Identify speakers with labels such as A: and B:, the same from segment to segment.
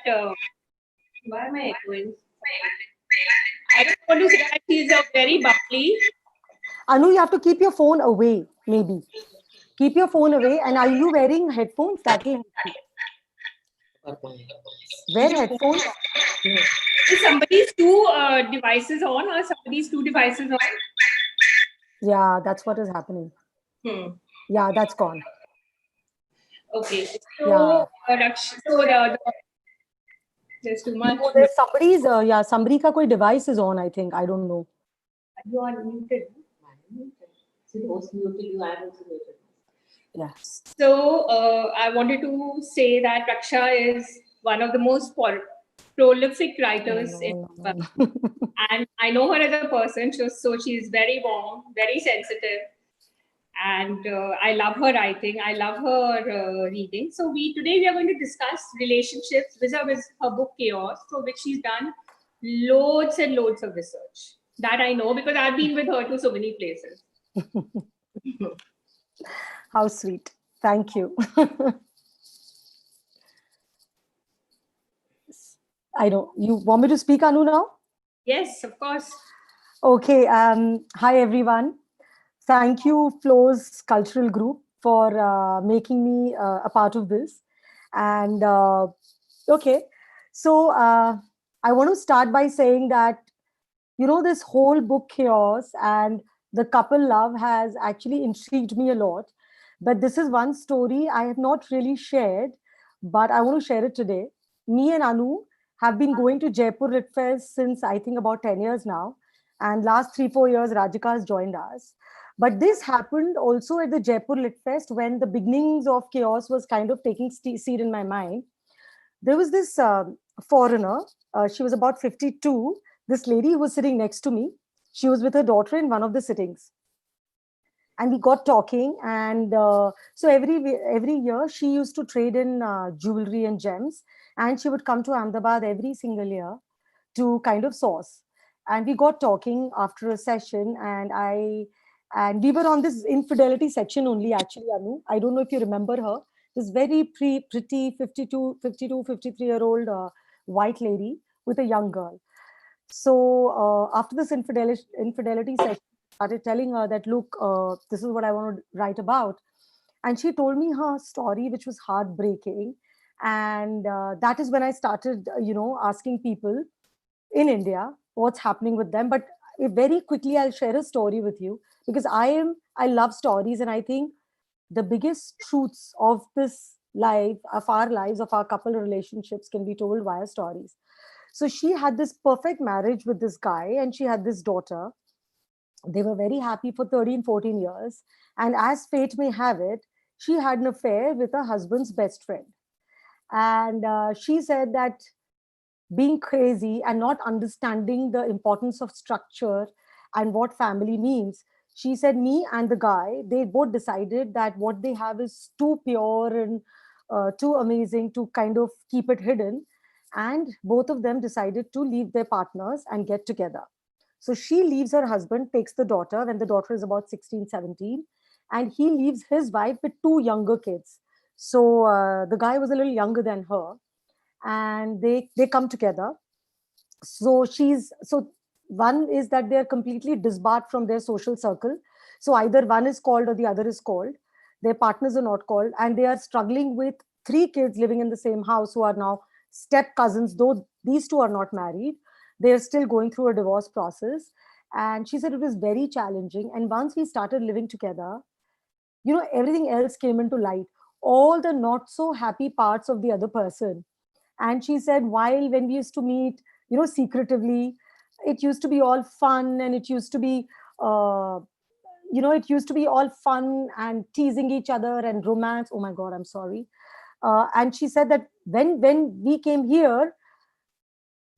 A: why am I echoing? I don't want to say that she's a very bubbly.
B: Anu, you have to keep your phone away, maybe. Keep your phone away. And are you wearing headphones? That will help you. Wear headphones.
A: Is somebody's two devices on or somebody's two devices on?
B: Yeah, that's what is happening. Yeah, that's gone.
A: Okay. So,
B: Yeah.
A: There's too much.
B: Oh, there's somebody's, somebody ka koi device is on, I think. I don't know.
A: You are muted.
C: So host muted you, I am also muted.
B: Yes.
A: So, I wanted to say that Raksha is one of the most prolific writers in the world. And I know her as a person, so she's very warm, very sensitive. And I love her writing. I love her reading. So today we are going to discuss relationships vis-a-vis her book Chaos, for which she's done loads and loads of research. That I know because I've been with her to so many places.
B: How sweet. Thank you. I know. You want me to speak, Anu, now?
A: Yes, of course.
B: Okay. Hi, everyone. Thank you, FLO's cultural group, for making me a part of this. And okay, so I want to start by saying that, this whole book Chaos and the couple love has actually intrigued me a lot. But this is one story I have not really shared, but I want to share it today. Me and Anu have been going to Jaipur Lit Fest since I think about 10 years now. And last 3-4 years, Rajika has joined us. But this happened also at the Jaipur Lit Fest when the beginnings of Chaos was kind of taking seed in my mind. There was this foreigner. She was about 52. This lady who was sitting next to me, she was with her daughter in one of the sittings. And we got talking. And so every year, she used to trade in jewelry and gems. And she would come to Ahmedabad every single year to kind of source. And we got talking after a session. And we were on this infidelity section only, actually, Anu. I don't know if you remember her. This very pretty 52, 53-year-old white lady with a young girl. So after this infidelity session, I started telling her that, look, this is what I want to write about. And she told me her story, which was heartbreaking. And that is when I started, asking people in India what's happening with them. But very quickly, I'll share a story with you because I love stories. And I think the biggest truths of this life, of our lives, of our couple relationships can be told via stories. So she had this perfect marriage with this guy and she had this daughter. They were very happy for 13, 14 years. And as fate may have it, she had an affair with her husband's best friend. And she said that being crazy and not understanding the importance of structure and what family means, she said me and the guy, they both decided that what they have is too pure and too amazing to kind of keep it hidden. And both of them decided to leave their partners and get together. So she leaves her husband, takes the daughter when the daughter is about 16, 17, and he leaves his wife with two younger kids. So the guy was a little younger than her, and they come together. So one is that they are completely disbarred from their social circle. So either one is called or the other is called. Their partners are not called, and they are struggling with three kids living in the same house who are now step cousins, though these two are not married. They are still going through a divorce process. And she said it was very challenging. And once we started living together, everything else came into light, all the not so happy parts of the other person. And she said, while when we used to meet, secretively, it used to be all fun, and it used to be all fun and teasing each other and romance. Oh my god, I'm sorry. And she said that when we came here,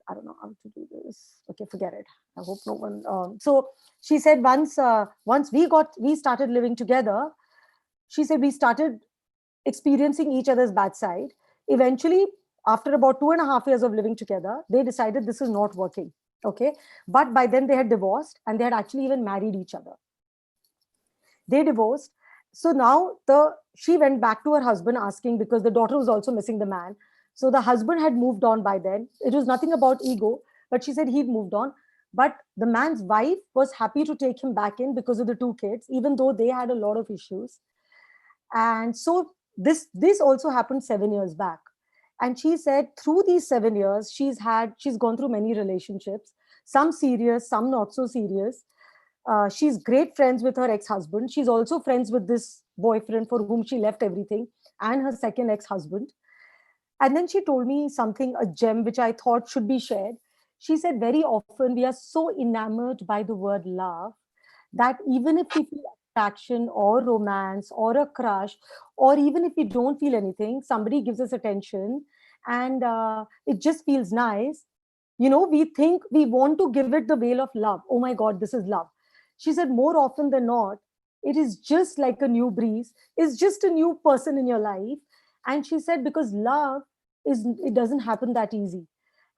B: I don't know how to do this. Okay, forget it. I hope no one. So she said once we started living together, she said we started experiencing each other's bad side. Eventually, after about 2.5 years of living together, they decided this is not working. Okay, but by then they had divorced and they had actually even married each other. They divorced. So now she went back to her husband asking, because the daughter was also missing the man. So the husband had moved on by then. It was nothing about ego, but she said he'd moved on. But the man's wife was happy to take him back in because of the two kids, even though they had a lot of issues. And so this also happened 7 years back. And she said through these 7 years, she's gone through many relationships, some serious, some not so serious. She's great friends with her ex-husband. She's also friends with this boyfriend for whom she left everything, and her second ex-husband. And then she told me something, a gem, which I thought should be shared. She said, very often we are so enamored by the word love that even if we feel attraction or romance or a crush, or even if we don't feel anything, somebody gives us attention and it just feels nice. We think we want to give it the veil of love. Oh my God, this is love. She said, more often than not, it is just like a new breeze, it's just a new person in your life. And she said, because love it doesn't happen that easy.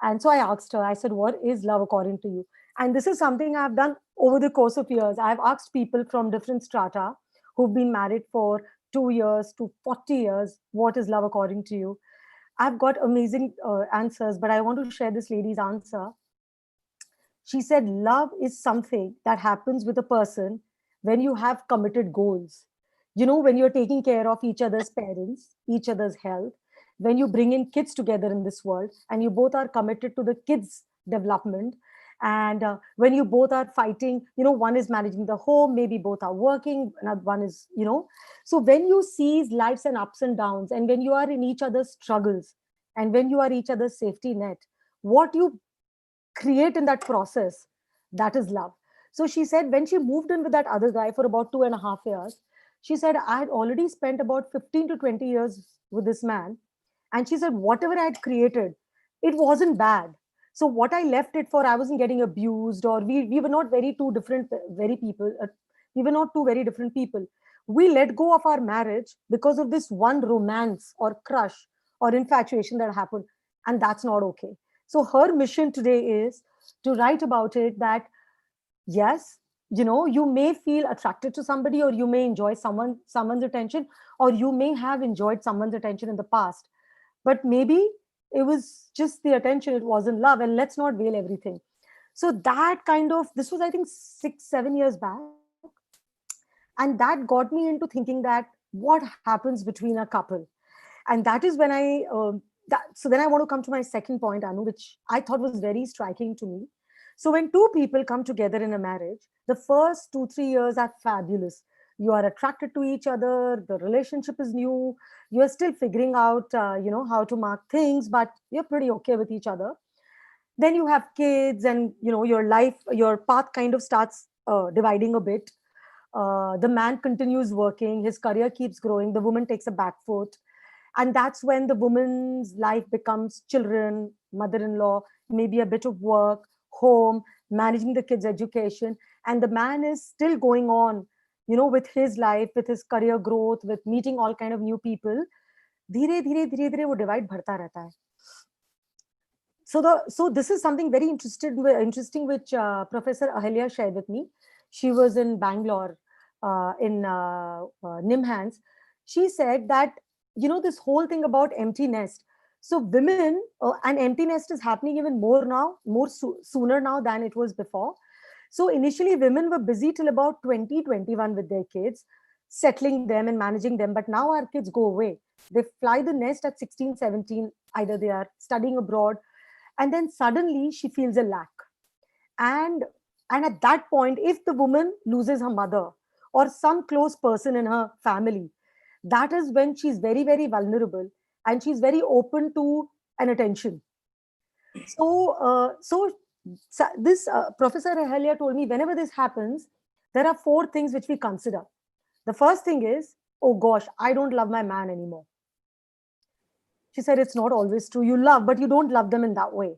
B: And so I asked her, I said, what is love according to you? And this is something I've done over the course of years. I've asked people from different strata who've been married for 2 years to 40 years, what is love according to you? I've got amazing answers, but I want to share this lady's answer. She said, love is something that happens with a person when you have committed goals. When you're taking care of each other's parents, each other's health, when you bring in kids together in this world and you both are committed to the kids' development. And when you both are fighting, one is managing the home, maybe both are working, and one is, So when you see life's and ups and downs, and when you are in each other's struggles, and when you are each other's safety net, what you create in that process, that is love. So she said when she moved in with that other guy for about 2.5 years, she said, I had already spent about 15 to 20 years with this man. And she said, whatever I had created, it wasn't bad. So what I left it for, I wasn't getting abused, or we were not very two different, very people. We were not two very different people. We let go of our marriage because of this one romance or crush or infatuation that happened. And that's not okay. So her mission today is to write about it, that yes, you may feel attracted to somebody, or you may enjoy someone's attention, or you may have enjoyed someone's attention in the past, but maybe it was just the attention, it wasn't love, and let's not veil everything. So that this was, I think, 6-7 years back. And that got me into thinking that what happens between a couple. And that is when so then I want to come to my second point, Anu, which I thought was very striking to me. So when two people come together in a marriage, the first 2-3 years are fabulous. You are attracted to each other, the relationship is new, you are still figuring out how to mark things, but you're pretty okay with each other. Then you have kids, and your path kind of starts dividing a bit. The man continues working, his career keeps growing, the woman takes a back foot. And that's when the woman's life becomes children, mother-in-law, maybe a bit of work, home, managing the kids' education. And the man is still going on, with his life, with his career growth, with meeting all kind of new people. धीरे धीरे धीरे धीरे वो divide बढ़ता रहता है. So this is something very interesting which Professor Ahalya shared with me. She was in Bangalore, in NIMHANS. She said that this whole thing about empty nest. So women, and empty nest is happening even more now, sooner now than it was before. So initially women were busy till about 20-21 with their kids, settling them and managing them. But now our kids go away. They fly the nest at 16-17. Either they are studying abroad, and then suddenly she feels a lack. And at that point, if the woman loses her mother or some close person in her family, that is when she's very, very vulnerable, and she's very open to an attention. So this Professor Ahalya told me, whenever this happens, there are 4 things which we consider. The first thing is, oh gosh, I don't love my man anymore. She said, it's not always true. You love, but you don't love them in that way,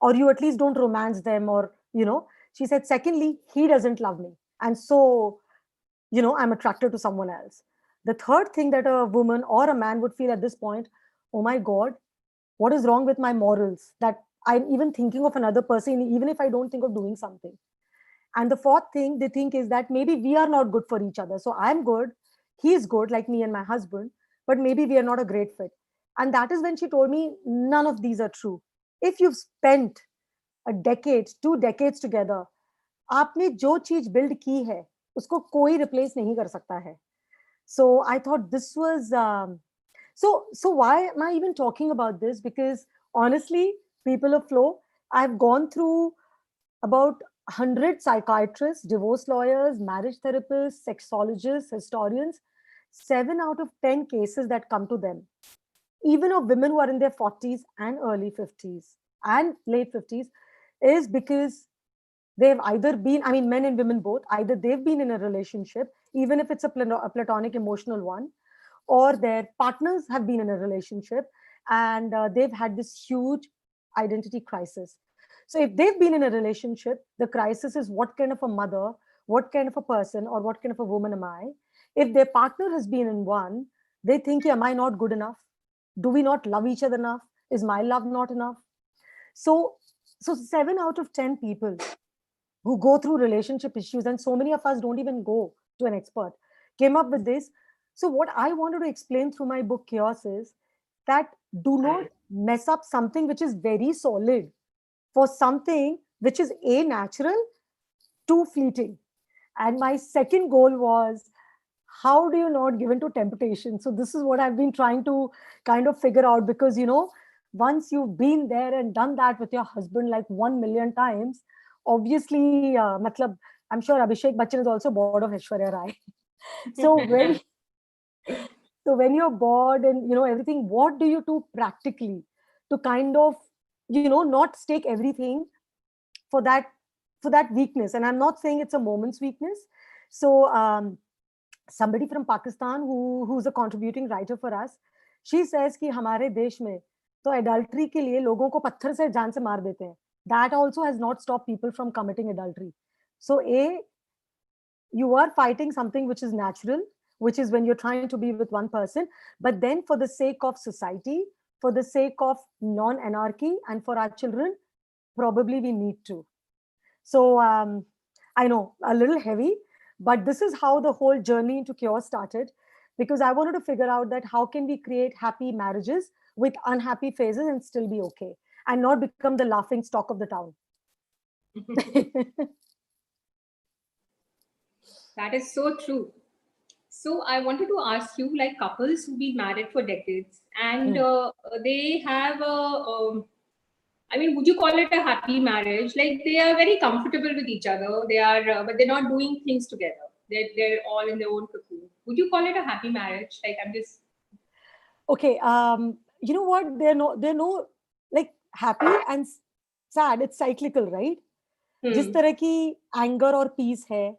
B: or you at least don't romance them, or she said, secondly, he doesn't love me, and so I'm attracted to someone else. The third thing that a woman or a man would feel at this point, oh my God, what is wrong with my morals that I'm even thinking of another person, even if I don't think of doing something. And the fourth thing they think is that maybe we are not good for each other. So I'm good, he's good, like me and my husband, but maybe we are not a great fit. And that is when she told me, none of these are true. If you've spent a decade, 2 decades together, आपने जो चीज build की है उसको कोई replace नहीं कर सकता है. So I thought this was so why am I even talking about this? Because honestly, people of flow, I've gone through about 100 psychiatrists, divorce lawyers, marriage therapists, sexologists, historians. 7 out of 10 cases that come to them, even of women who are in their 40s and early 50s and late 50s, is because they've either been, I mean, men and women both, either they've been in a relationship, even if it's a platonic emotional one, or their partners have been in a relationship and they've had this huge identity crisis. So if they've been in a relationship, the crisis is, what kind of a mother, what kind of a person, or what kind of a woman am I? If their partner has been in one, they think, am I not good enough? Do we not love each other enough? Is my love not enough? So 7 out of 10 people who go through relationship issues, and so many of us don't even go to an expert, came up with this. So what I wanted to explain through my book Chaos is that do not mess up something which is very solid for something which is A, natural, too fleeting. And my second goal was, how do you not give in to temptation? So this is what I've been trying to kind of figure out, because once you've been there and done that with your husband like 1 million times, obviously, matlab, I'm sure Abhishek Bachchan is also bored of Aishwarya Rai. So when you're bored and everything, what do you do practically to kind of not stake everything for that weakness? And I'm not saying it's a moment's weakness. So somebody from Pakistan who's a contributing writer for us, she says कि हमारे देश में तो adultery के लिए लोगों को पत्थर से जान से मार देते हैं. That also has not stopped people from committing adultery. So you are fighting something which is natural, which is when you're trying to be with one person, but then for the sake of society, for the sake of non-anarchy, and for our children, probably we need to. So I know, a little heavy, but this is how the whole journey into Cure started, because I wanted to figure out that how can we create happy marriages with unhappy phases and still be okay, and not become the laughing stock of the town.
A: That is so true. So I wanted to ask you, like couples who've been married for decades and they have I mean, would you call it a happy marriage? Like they are very comfortable with each other. They are, but they're not doing things together. They're all in their own cocoon. Would you call it a happy marriage? Like I'm just
B: okay. You know what? They're no like happy and sad. It's cyclical, right? जिस तरह की anger और peace है,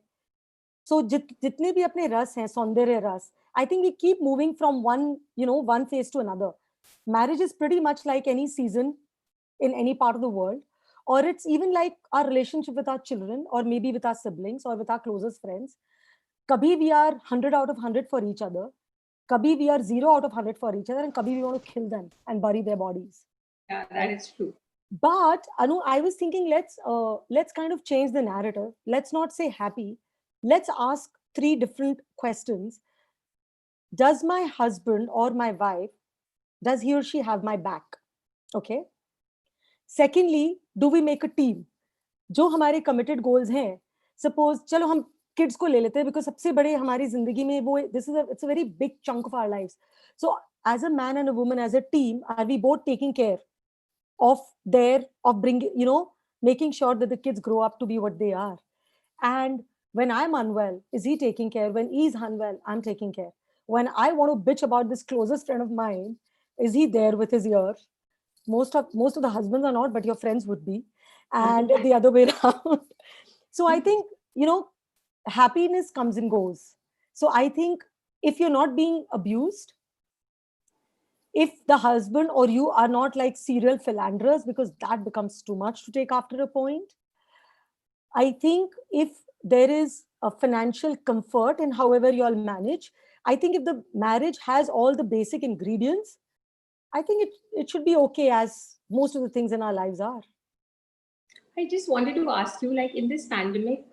B: so जितने भी अपने रस हैं, सौंदर्य रस, I think we keep moving from one phase to another. Marriage is pretty much like any season in any part of the world, or it's even like our relationship with our children, or maybe with our siblings, or with our closest friends. Kabhi we are 100 out of 100 for each other, kabhi we are 0 out of 100 for each other, and kabhi we want to kill them and bury their bodies.
A: Yeah, that is true.
B: But Anu, I was thinking, let's kind of change the narrative. Let's not say happy. Let's ask 3 different questions. Does my husband or my wife, does he or she have my back? Okay. Secondly, do we make a team? जो हमारे committed goals हैं, suppose चलो हम kids को ले लेते हैं, because सबसे बड़े हमारी जिंदगी में वो, it's a very big chunk of our lives. So as a man and a woman, as a team, are we both taking care of bringing, making sure that the kids grow up to be what they are? And when I'm unwell, is he taking care? When he's unwell, I'm taking care. When I want to bitch about this closest friend of mine, is he there with his ear? Most of the husbands are not, but your friends would be, and the other way around. So I think, happiness comes and goes. So I think if you're not being abused, if the husband or you are not like serial philanderers, because that becomes too much to take after a point, I think if there is a financial comfort in however you all manage, I think if the marriage has all the basic ingredients, I think it should be okay, as most of the things in our lives are.
A: I just wanted to ask you, like in this pandemic,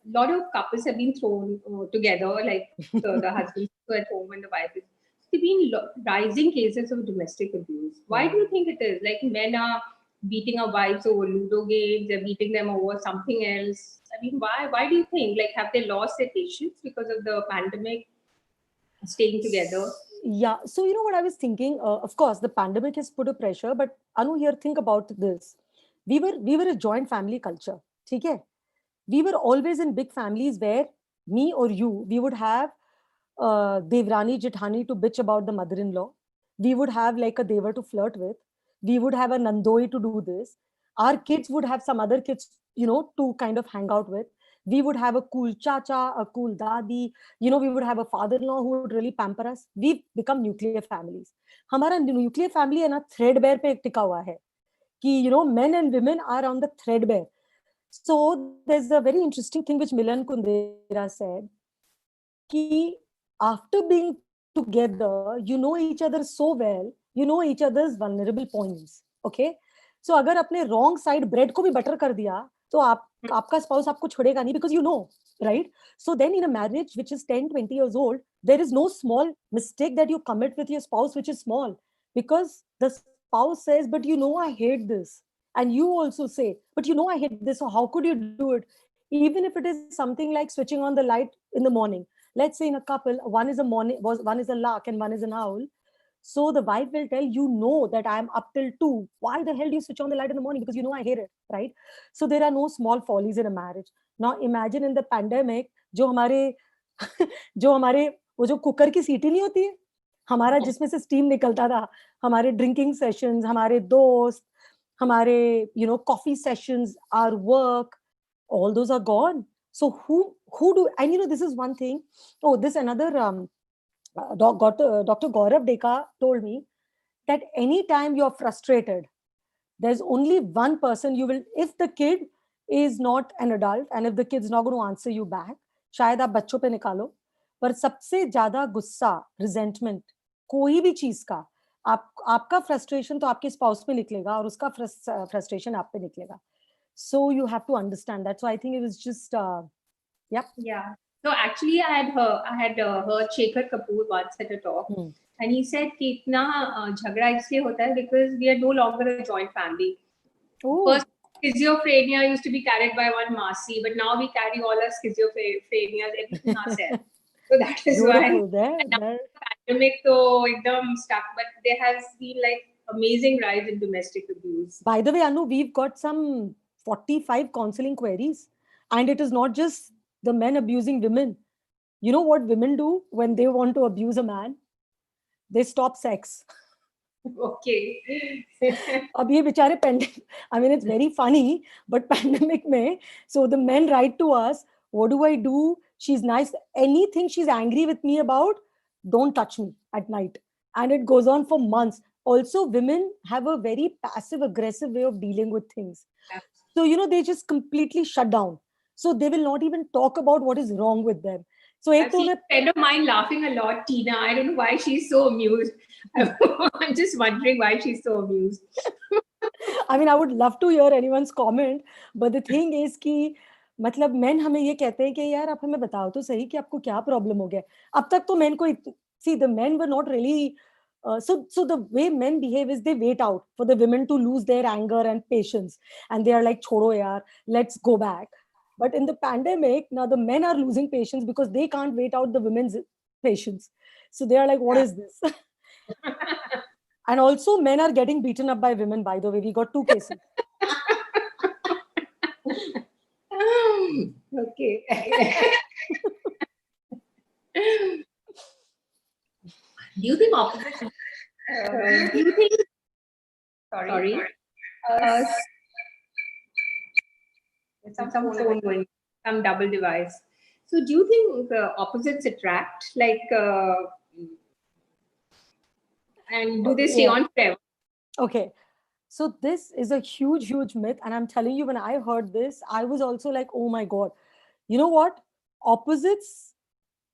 A: a lot of couples have been thrown together, like the husband is at home and the wife is. been rising cases of domestic abuse. Why do you think it is? Like men are beating our wives over Ludo games, they're beating them over something else. I mean, why? Why do you think? Like, have they lost their patience because of the pandemic, staying together?
B: Yeah. So, you know what I was thinking? Of course, the pandemic has put a pressure, but Anu, here, think about this. We were a joint family culture. Okay? We were always in big families where me or you, we would have Devrani, Jithani to bitch about the mother-in-law. We would have like a Devar to flirt with. We would have a Nandoi to do this. Our kids would have some other kids, to kind of hang out with. We would have a cool chacha, a cool dadi. We would have a father-in-law who would really pamper us. We've become nuclear families. हमारा nuclear family है ना threadbare पे टिका हुआ है कि men and women are on the threadbare. So there's a very interesting thing which Milan Kundera said कि after being together, you know each other so well, you know each other's vulnerable points. Okay? So अगर अपने wrong side bread को भी butter कर दिया, तो आपका spouse आपको छोड़ेगा नहीं because you know, right? So then in a marriage which is 10, 20 years old, there is no small mistake that you commit with your spouse which is small because the spouse says, but I hate this. And you also say, but I hate this. So how could you do it? Even if it is something like switching on the light in the morning. Let's say in a couple, one is a lark and one is an owl. So the wife will tell that I am up till 2. Why the hell do you switch on the light in the morning? Because I hate it, right? So there are no small follies in a marriage. Now imagine in the pandemic, जो हमारे वो जो cooker की सीटी नहीं होती है हमारा जिसमें से स्टीम निकलता था हमारे ड्रिंकिंग सेशंस हमारे दोस्त हमारे coffee sessions our work all those are gone. So who do and this is one thing. Oh, this another Dr. Gaurav Deka told me that anytime you're frustrated, there's only one person you will, if the kid is not an adult and if the kid's not going to answer you back, शायद आप बच्चों पे निकालो पर सबसे ज्यादा गुस्सा resentment कोई भी चीज का आपका frustration तो आपके spouse पे निकलेगा और उसका frustration आप पे निकलेगा. So you have to understand that. So I think it was just
A: Yeah. So actually, I had heard Shekhar Kapoor once at a talk, and he said कि इतना झगड़ा इसलिए होता है because we are no longer a joint family.
B: Oh.
A: First, schizophrenia used to be carried by one Masi, but now we carry all our schizophrenias, everything ourselves. So that is
B: Beautiful.
A: why. And now the pandemic तो एकदम stuck, but there has been like amazing rise in domestic abuse.
B: By the way, Anu, we've got some 45 counseling queries, and it is not just the men abusing women. You know what women do when they want to abuse a man? They stop sex.
A: Okay.
B: अब ये बेचारे pandemic, I mean, it's very funny, but pandemic में, so the men write to us, what do I do? She's nice. Anything she's angry with me about, don't touch me at night. And it goes on for months. Also, women have a very passive aggressive way of dealing with things. So, they just completely shut down. So they will not even talk about what is wrong with them. So
A: I've seen a friend of mine laughing a lot, Tina. I don't know why she's so amused. I'm just wondering why she's so amused.
B: I mean, I would love to hear anyone's comment, but the thing is कि मतलब men हमें ये कहते हैं कि यार आप हमें बताओ तो सही कि आपको क्या प्रॉब्लम हो गया. अब तक तो men को see the men were not really so the way men behave is they wait out for the women to lose their anger and patience, and they are like छोड़ो यार, let's go back. But in the pandemic, now the men are losing patience because they can't wait out the women's patience. So they are like, what is this? And also men are getting beaten up by women, by the way. We got 2 cases.
A: Okay. Do you think opposition? Do you think? Sorry. Some phone going, some double device. So do you think opposites attract? And do they stay on forever?
B: Okay. So this is a huge, huge myth. And I'm telling you, when I heard this, I was also like, oh my God. You know what? Opposites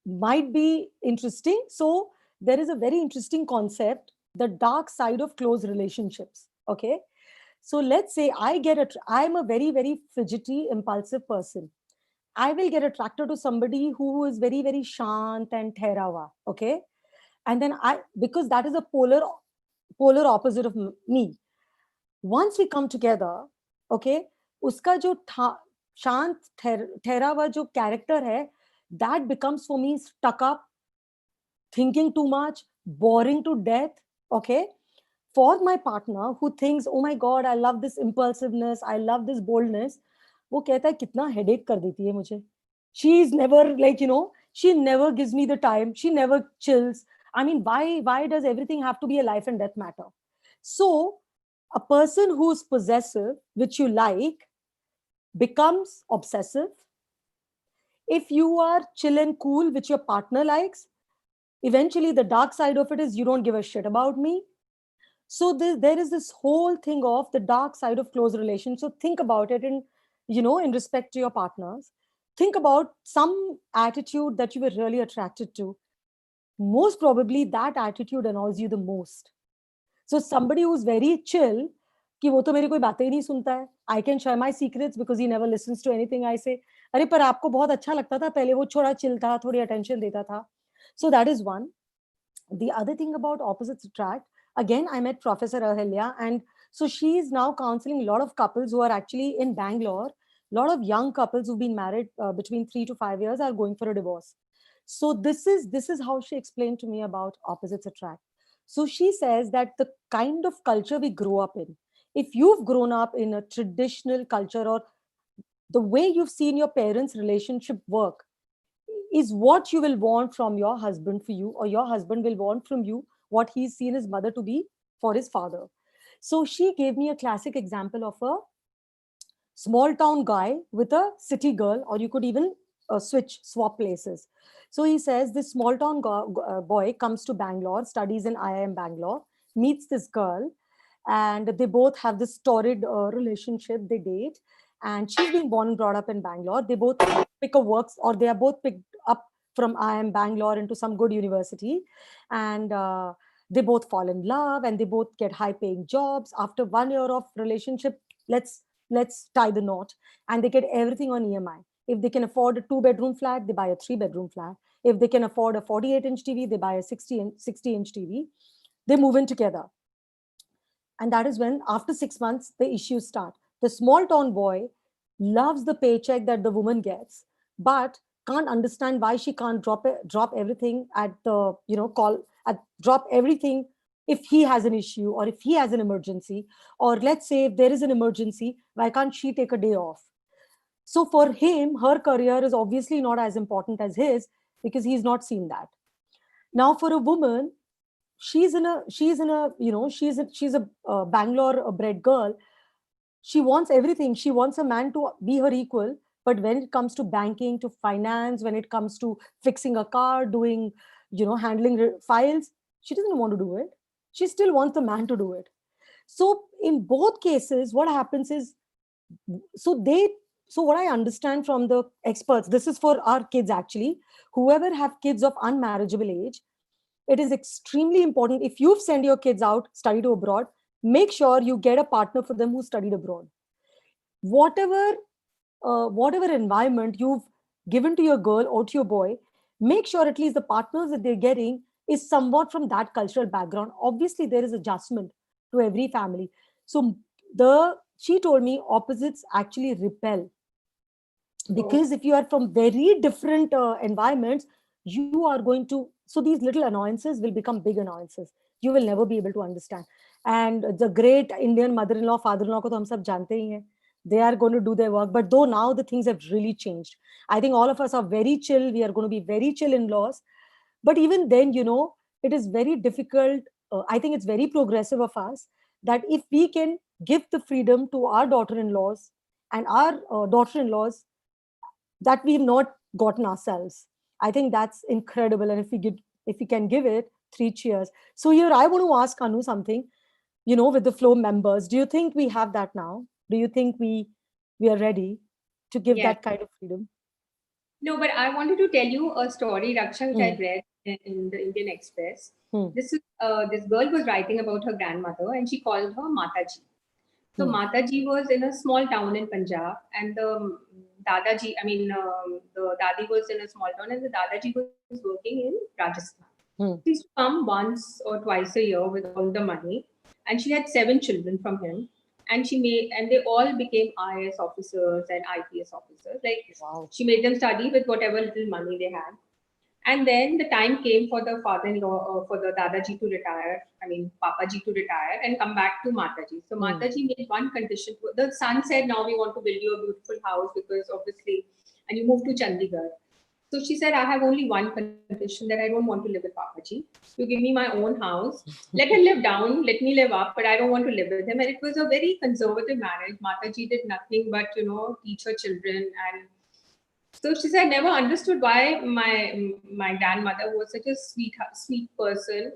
B: might be interesting. So there is a very interesting concept, the dark side of close relationships. Okay. So let's say I'm a very, very fidgety, impulsive person. I will get attracted to somebody who is very, very shant and therawa. Okay. And then because that is a polar opposite of me. Once we come together, okay, uska jo shant ठहरा हुआ जो character है, that becomes for me stuck up, thinking too much, boring to death. Okay, for my partner who thinks, oh my god, I love this impulsiveness, I love this boldness, वो कहता है कितना headache कर देती है मुझे. She is never like, she never gives me the time, she never chills. I mean, why does everything have to be a life and death matter? So a person who's possessive, which you like, becomes obsessive. If you are chill and cool, which your partner likes, eventually the dark side of it is you don't give a shit about me. So there is this whole thing of the dark side of close relations. So think about it in respect to your partners. Think about some attitude that you were really attracted to. Most probably that attitude annoys you the most. So somebody who's very chill, कि वो तो मेरी कोई बातें ही नहीं सुनता है. I can share my secrets because he never listens to anything I say. अरे पर आपको बहुत अच्छा लगता था पहले, वो थोड़ा chill था, थोड़ी attention देता था. So that is one. The other thing about opposites attract, again, I met Professor Ahalya, and so she is now counseling a lot of couples who are actually in Bangalore. A lot of young couples who've been married between 3 to 5 years are going for a divorce. So this is how she explained to me about opposites attract. So she says that the kind of culture we grow up in, if you've grown up in a traditional culture, or the way you've seen your parents' relationship work, is what you will want from your husband for you, or your husband will want from you what he's seen his mother to be for his father. So she gave me a classic example of a small town guy with a city girl, or you could even swap places. So he says this small town boy comes to Bangalore, studies in IIM Bangalore, meets this girl, and they both have this torrid relationship. They date, and she's been born and brought up in Bangalore. They both pick a works, or they are both picked up from IIM Bangalore into some good university, and they both fall in love, and they both get high paying jobs. After 1 year of relationship, let's tie the knot, and they get everything on EMI. If they can afford a 2-bedroom flat, they buy a 3-bedroom flat. If they can afford a 48-inch TV, they buy a 60-inch TV. They move in together. And that is when, after 6 months, the issues start. The small town boy loves the paycheck that the woman gets, but can't understand why she can't drop everything at the, drop everything if he has an issue, or if he has an emergency, or let's say if there is an emergency, why can't she take a day off? So for him, her career is obviously not as important as his, because he's not seen that. Now for a woman, she's a Bangalore bred girl. She wants everything. She wants a man to be her equal. But when it comes to banking, to finance, when it comes to fixing a car, doing, handling files, she doesn't want to do it. She still wants the man to do it. So in both cases, what happens is, so what I understand from the experts, this is for our kids actually, whoever have kids of unmarriageable age, it is extremely important, if you've sent your kids out, study to abroad, make sure you get a partner for them who studied abroad. Whatever environment you've given to your girl or to your boy, make sure at least the partners that they're getting is somewhat from that cultural background. Obviously, there is adjustment to every family. So she told me opposites actually repel. Because if you are from very different environments, you are going to, so these little annoyances will become big annoyances. You will never be able to understand. And the great Indian mother-in-law, father-in-law ko to hum sab jante hi hain. They are going to do their work. But though now the things have really changed. I think all of us are very chill. We are going to be very chill in-laws. But even then, it is very difficult. I think it's very progressive of us that if we can give the freedom to our daughter-in-laws and our daughter-in-laws that we have not gotten ourselves. I think that's incredible. And if we can give it, 3 cheers. So here I want to ask Anu something, with the FLO members. Do you think we have that now? Do you think we are ready to give that kind of freedom?
A: No, but I wanted to tell you a story, Raksha, which I read in the Indian Express. This girl was writing about her grandmother, and she called her Mataji. So Mataji was in a small town in Punjab, and the Dadi was in a small town, and the Dadaji was working in Rajasthan. She used to come once or twice a year with all the money, and she had 7 children from him. And they all became IAS officers and IPS officers. Like,
B: Wow.
A: she made them study with whatever little money they had. And then the time came for the father-in-law, for the Dadaji to retire, Papaji to retire and come back to Mataji. So Mataji made one condition. The son said, now we want to build you a beautiful house because obviously, and you move to Chandigarh. So she said, I have only one condition, that I don't want to live with Papaji. You give me my own house. Let him live down, let me live up, but I don't want to live with him. And it was a very conservative marriage. Mataji did nothing but, teach her children. And so she said, I never understood why my grandmother, who was such a sweet person,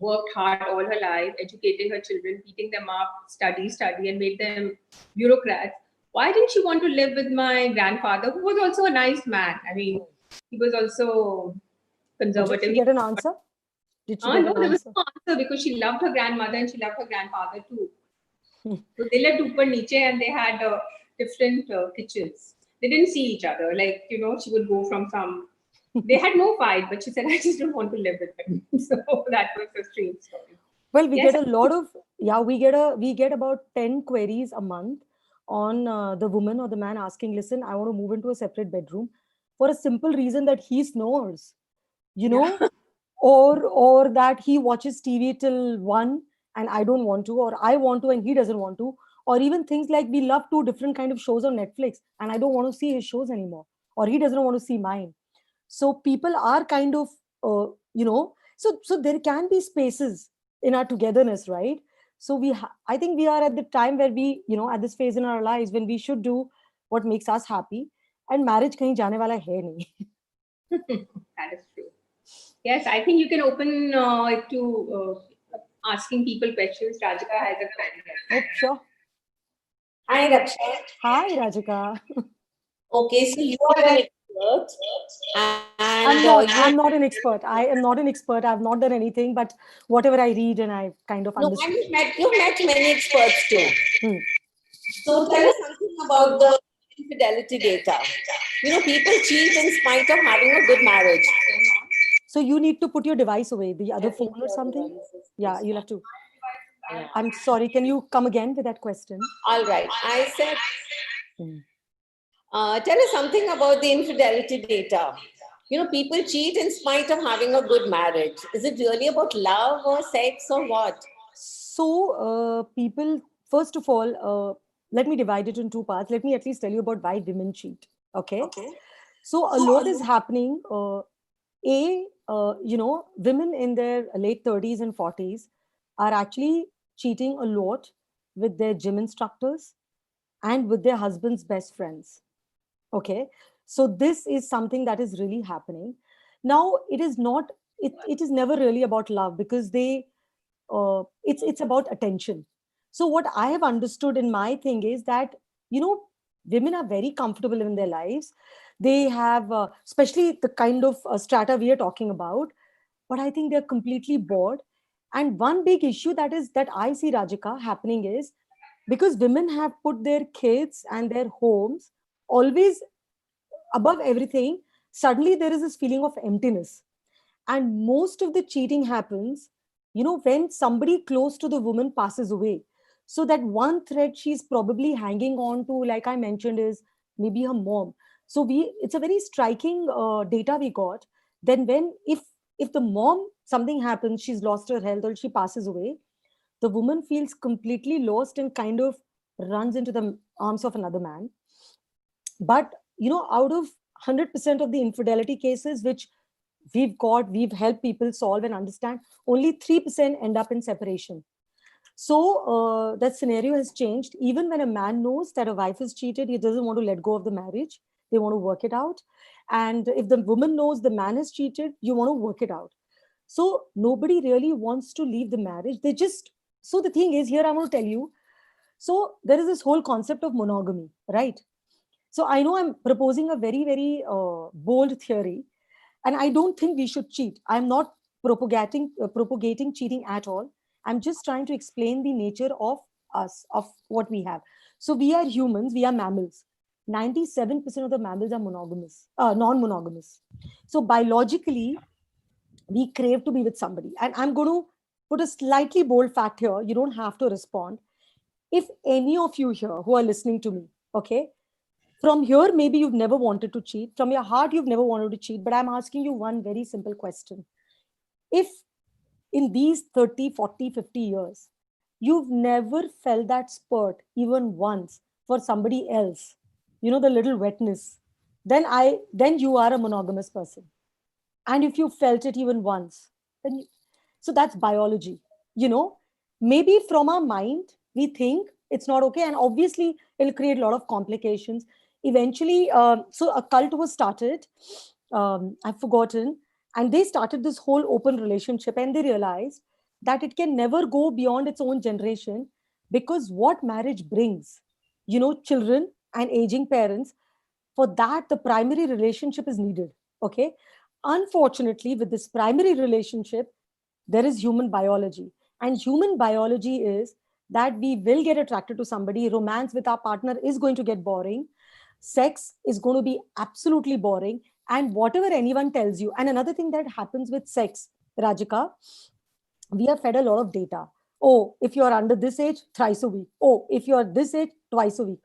A: worked hard all her life, educating her children, beating them up, study, and made them bureaucrats. Why didn't she want to live with my grandfather, who was also a nice man? He was also conservative.
B: Did she get an answer? Did she get
A: No,
B: an
A: there was
B: answer?
A: no answer, because she loved her grandmother and she loved her grandfather too. So they lived upper niche, and they had different kitchens. They didn't see each other. Like, she would go from some. They had no fight, but she said, I just don't want to live with him. So that was a strange story.
B: Well, we
A: Yes.
B: get a lot of, we get about 10 queries a month on the woman or the man asking, listen, I want to move into a separate bedroom for a simple reason that he snores, or that he watches TV till 1 and I don't want to, or I want to and he doesn't want to, or even things like we love 2 different kind of shows on Netflix and I don't want to see his shows anymore, or he doesn't want to see mine. So people are kind of, so there can be spaces in our togetherness, right? So I think we are at the time where we, at this phase in our lives when we should do what makes us happy, and marriage kahin jane wala hai nahi.
A: That is true. Yes, I think you can open it to asking people questions. Rajika has a question.
B: Oh, sure.
C: Hi, Raksha.
B: Hi, Rajika.
C: Okay, so you are an expert, and
B: I'm not an expert. I am not an expert. I've not done anything, but whatever I read and I kind of
C: no,
B: understand.
C: and you've met many experts too.
B: Hmm.
C: So tell us something about the infidelity data. People cheat in spite of having a good marriage.
B: So you need to put your device away, the other phone or something. Yeah, you'll have to.
C: Yeah.
B: I'm sorry. Can you come again with that question?
C: All right. I said, tell us something about the infidelity data. People cheat in spite of having a good marriage. Is it really about love or sex or what?
B: So people, first of all, let me divide it in 2 parts. Let me at least tell you about why women cheat. Okay. So a lot is happening. Women in their late 30s and 40s are actually cheating a lot with their gym instructors and with their husband's best friends. Okay. So this is something that is really happening. Now, it is not, it is never really about love, because it's about attention. So what I have understood in my thing is that, women are very comfortable in their lives. They have, especially the kind of strata we are talking about, but I think they're completely bored. And one big issue that I see, Rajika, happening is because women have put their kids and their homes always above everything. Suddenly there is this feeling of emptiness, and most of the cheating happens, when somebody close to the woman passes away. So that one thread she's probably hanging on to, like I mentioned, is maybe her mom. So it's a very striking data we got. Then if the mom, something happens, she's lost her health or she passes away, the woman feels completely lost and kind of runs into the arms of another man. But out of 100% of the infidelity cases which we've helped people solve and understand, only 3% end up in separation. So that scenario has changed. Even when a man knows that a wife is cheated, he doesn't want to let go of the marriage. They want to work it out. And if the woman knows the man is cheated, you want to work it out. So nobody really wants to leave the marriage. So the thing is, here I want to tell you, so there is this whole concept of monogamy, right? So I know I'm proposing a very, very bold theory, and I don't think we should cheat. I'm not propagating cheating at all. I'm just trying to explain the nature of us, of what we have. So we are humans, we are mammals. 97% of the mammals are non-monogamous. So biologically, we crave to be with somebody. And I'm going to put a slightly bold fact here. You don't have to respond. If any of you here who are listening to me, okay, from here, maybe you've never wanted to cheat. From your heart, you've never wanted to cheat. But I'm asking you one very simple question. If in these 30, 40, 50 years, you've never felt that spurt even once for somebody else, the little wetness, then you are a monogamous person. And if you felt it even once, then so that's biology. Maybe from our mind we think it's not okay, and obviously it'll create a lot of complications eventually. So a cult was started, I've forgotten, and they started this whole open relationship, and they realized that it can never go beyond its own generation, because what marriage brings, children and aging parents, for that the primary relationship is needed. Okay, unfortunately with this primary relationship there is human biology, and human biology is that we will get attracted to somebody. Romance with our partner is going to get boring, sex is going to be absolutely boring, and whatever anyone tells you. And another thing that happens with sex, Rajika, we are fed a lot of data. Oh, if you're under this age, thrice a week. Oh, if you're this age, twice a week.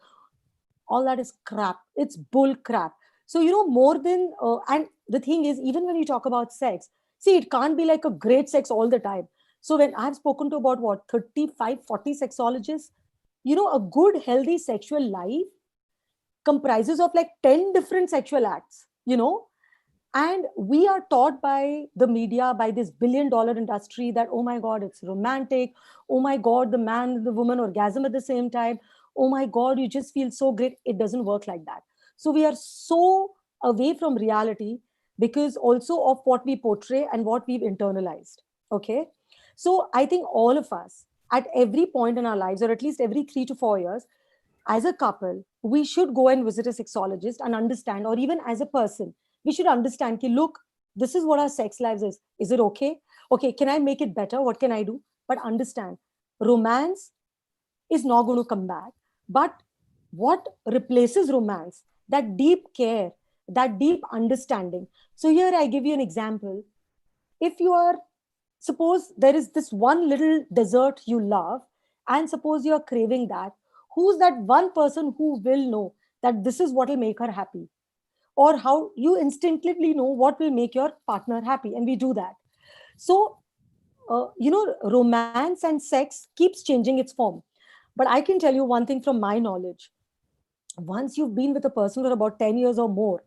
B: All that is crap. It's bull crap. So more than and the thing is, even when you talk about sex, see, it can't be like a great sex all the time. So when I've spoken to about 35, 40 sexologists, a good healthy sexual life comprises of like 10 different sexual acts. And we are taught by the media, by this billion-dollar industry, that, oh my God, it's romantic. Oh my God, the man and the woman orgasm at the same time. Oh my God, you just feel so great. It doesn't work like that. So we are so away from reality because also of what we portray and what we've internalized. Okay. So I think all of us at every point in our lives, or at least every 3 to 4 years, as a couple, we should go and visit a sexologist and understand, or even as a person, we should understand, ki, look, this is what our sex lives is. Is it okay? Okay, can I make it better? What can I do? But understand, romance is not going to come back. But what replaces romance? That deep care, that deep understanding. So here I give you an example. If you are, suppose there is this one little dessert you love, and suppose you are craving that, who's that one person who will know that this is what will make her happy? Or how you instinctively know what will make your partner happy, and we do that. So romance and sex keeps changing its form. But I can tell you one thing from my knowledge. Once you've been with a person for about 10 years or more,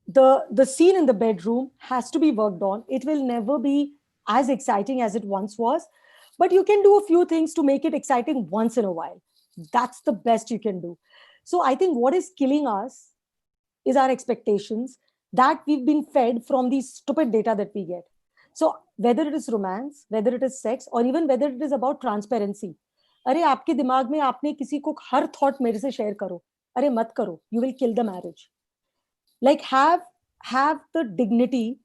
B: the scene in the bedroom has to be worked on. It will never be as exciting as it once was, but you can do a few things to make it exciting once in a while. That's the best you can do. So I think what is killing us is our expectations that we've been fed from the stupid data that we get. So whether it is romance, whether it is sex, or even whether it is about transparency, अरे आपके दिमाग में आपने किसी को हर thought मेरे से share करो, अरे मत करो, you will kill the marriage. Like have the dignity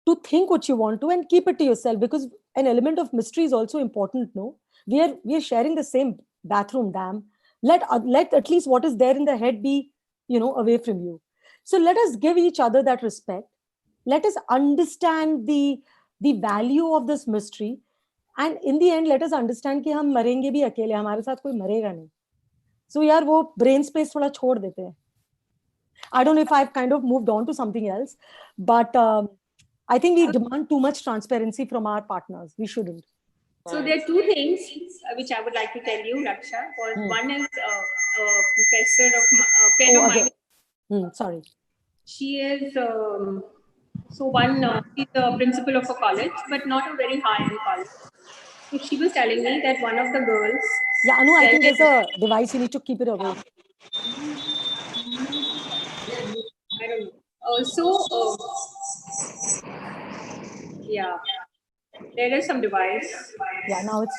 B: to think what you want to and keep it to yourself, because an element of mystery is also important. No, we are sharing the same bathroom. Damn, let at least what is there in the head be away from you. So let us give each other that respect. Let us understand the value of this mystery, and in the end let us understand कि हम मरेंगे भी अकेले, हमारे साथ कोई मरेगा नहीं. So यार वो brain space थोड़ा छोड़ देते हैं. I don't know if I've kind of moved on to something else, but I think we demand too much transparency from our partners. We shouldn't.
A: So there are two things which I would like to tell you, Raksha. One is a professor of a friend of mine.
B: Sorry.
A: She is she's the principal of a college, but not a very high-end college. So she was telling me that one of the girls.
B: Yeah, Anu, I think there's a device. You need to keep it away.
A: I don't know. Yeah, there is some device.
B: Yeah, now it's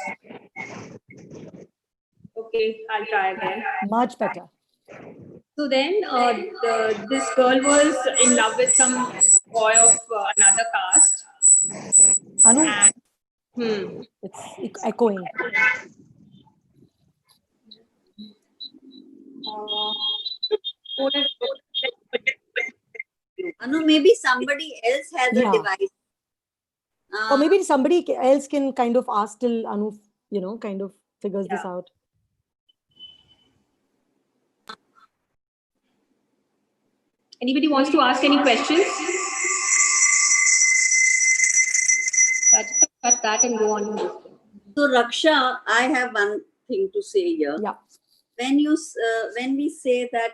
A: okay. I'll try again.
B: Much better.
A: So then, this girl was in love with some boy of another caste.
B: Anu,
A: and,
B: it's echoing.
D: Anu, maybe somebody else has a device.
B: Or maybe somebody else can kind of ask till Anu, kind of figures this out.
A: Anybody wants to ask any questions? Cut that and go on.
D: So Raksha, I have one thing to say here.
B: Yeah.
D: When we say that,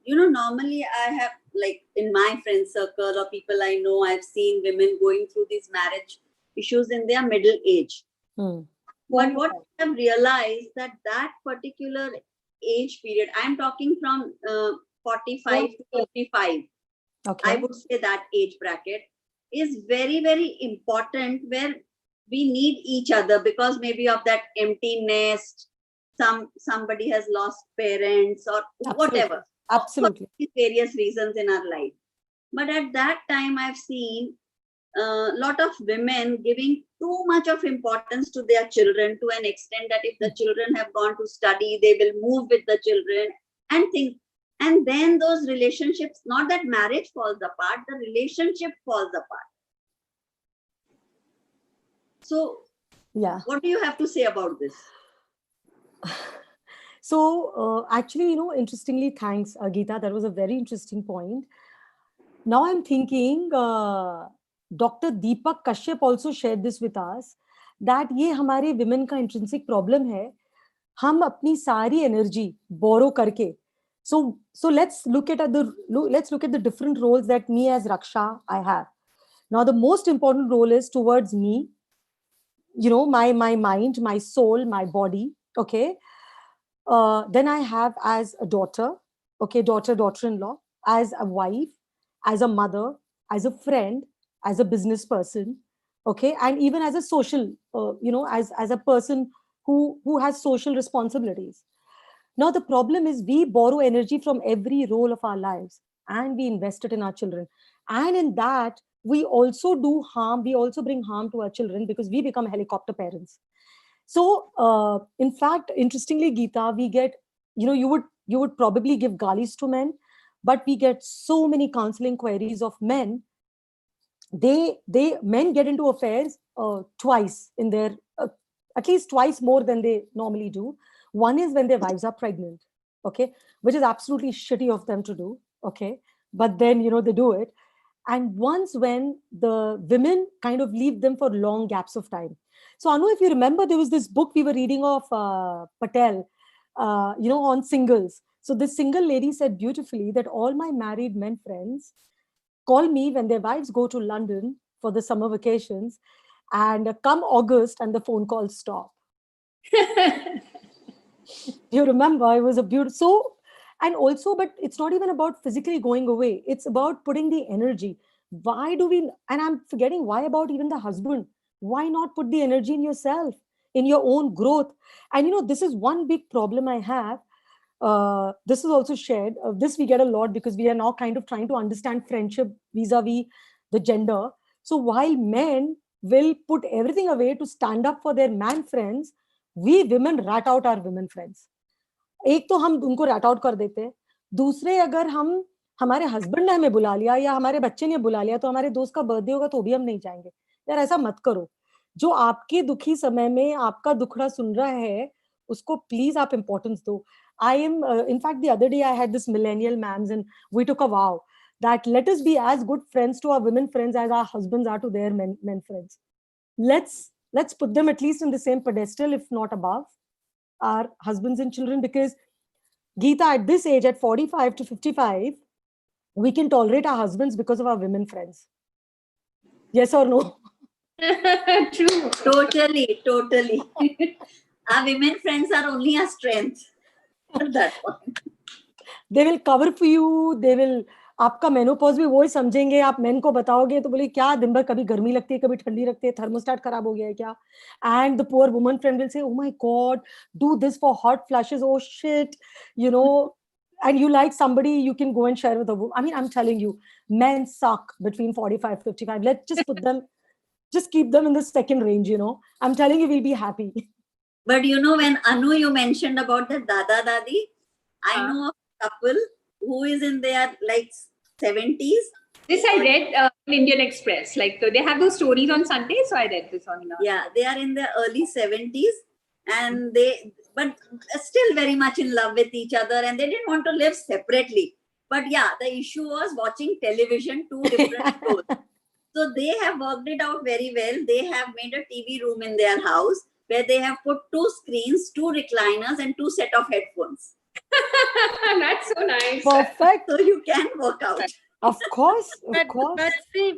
D: normally I have, like in my friend circle or people I know, I've seen women going through these marriage issues in their middle age.
B: Hmm.
D: But what I have realized that particular age period, I'm talking from 45 to 55.
B: Okay.
D: I would say that age bracket is very, very important, where we need each other because maybe of that empty nest, somebody has lost parents or whatever.
B: Absolutely.
D: Various reasons in our life. But at that time, I've seen a lot of women giving too much of importance to their children, to an extent that if the children have gone to study, they will move with the children and things. And then those relationships, not that marriage falls apart, the relationship falls apart. So,
B: yeah,
D: what do you have to say about this?
B: So actually, interestingly, thanks, Geeta. That was a very interesting point. Now I'm thinking, Dr. Deepak Kashyap also shared this with us, that ये हमारे women का intrinsic problem है. हम अपनी सारी energy borrow करके. So let's look at the different roles that me as Raksha I have. Now the most important role is towards me. My mind, my soul, my body. Okay. Then I have as a daughter, okay, daughter-in-law, as a wife, as a mother, as a friend, as a business person, okay, and even as a social, as a person who has social responsibilities. Now the problem is we borrow energy from every role of our lives and we invest it in our children, and in that we also do harm. We also bring harm to our children because we become helicopter parents. So, in fact, interestingly, Geeta, we get, you would probably give galis to men, but we get so many counseling queries of men. Men get into affairs twice in their, at least twice more than they normally do. One is when their wives are pregnant, okay, which is absolutely shitty of them to do, okay, but then, they do it. And once when the women kind of leave them for long gaps of time. So Anu, if you remember, there was this book we were reading of Patel, on singles. So this single lady said beautifully that all my married men friends call me when their wives go to London for the summer vacations, and come August and the phone calls stop. You remember, it was a beautiful. And also, but it's not even about physically going away. It's about putting the energy. Why do we, and I'm forgetting, why about even the husband? Why not put the energy in yourself, in your own growth? And this is one big problem I have. This is also shared. This we get a lot because we are now kind of trying to understand friendship vis-a-vis the gender. So while men will put everything away to stand up for their man friends, we women rat out our women friends. एक तो हम उनको rat out कर देते हैं, दूसरे अगर हमारे हस्बैंड ने हमें बुला लिया या हमारे बच्चे ने बुला लिया तो हमारे दोस्त का बर्थडे होगा तो भी हम नहीं जाएंगे. यार ऐसा मत करो. जो आपके दुखी समय में आपका दुखड़ा सुन रहा है उसको प्लीज आप इंपॉर्टेंस दो. I am in fact the other day I had this millennial mams and we took a vow that let us be as good friends to our women friends as our husbands are to their men friends. Let's put them at least in the same pedestal, if not above our husbands and children, because Geeta, at this age, at 45 to 55, we can tolerate our husbands because of our women friends. Yes or no?
A: True.
D: Totally. Our women friends are only our strength at that point.
B: They will cover for you. They will. आपका menopause भी वो ही समझेंगे. आप main को बताओगे तो बोले क्या दिन भर कभी गर्मी लगती है कभी ठंडी लगती है, थर्मोस्टेट खराब हो गया है क्या? And the poor woman friend will say, oh my god, do this for hot flushes. Oh shit, and you like somebody, you can go and share with a woman. I mean, I'm telling you, men suck between 45 55. Let's just put them, just keep them in the second range. I'm telling you, we'll be happy.
D: But when Anu, you mentioned about the Dada Dadi, I know a couple who is in their like 70s
A: This I read in Indian Express. Like they have those stories on Sunday, so I read this on.
D: Yeah, they are in the early 70s, and but still very much in love with each other, and they didn't want to live separately. But yeah, the issue was watching television, two different shows. So they have worked it out very well. They have made a TV room in their house where they have put 2 screens, 2 recliners, and 2 set of headphones.
A: That's so nice.
B: Perfect.
D: So you can work out.
B: Of course, of
E: But
B: course.
E: see,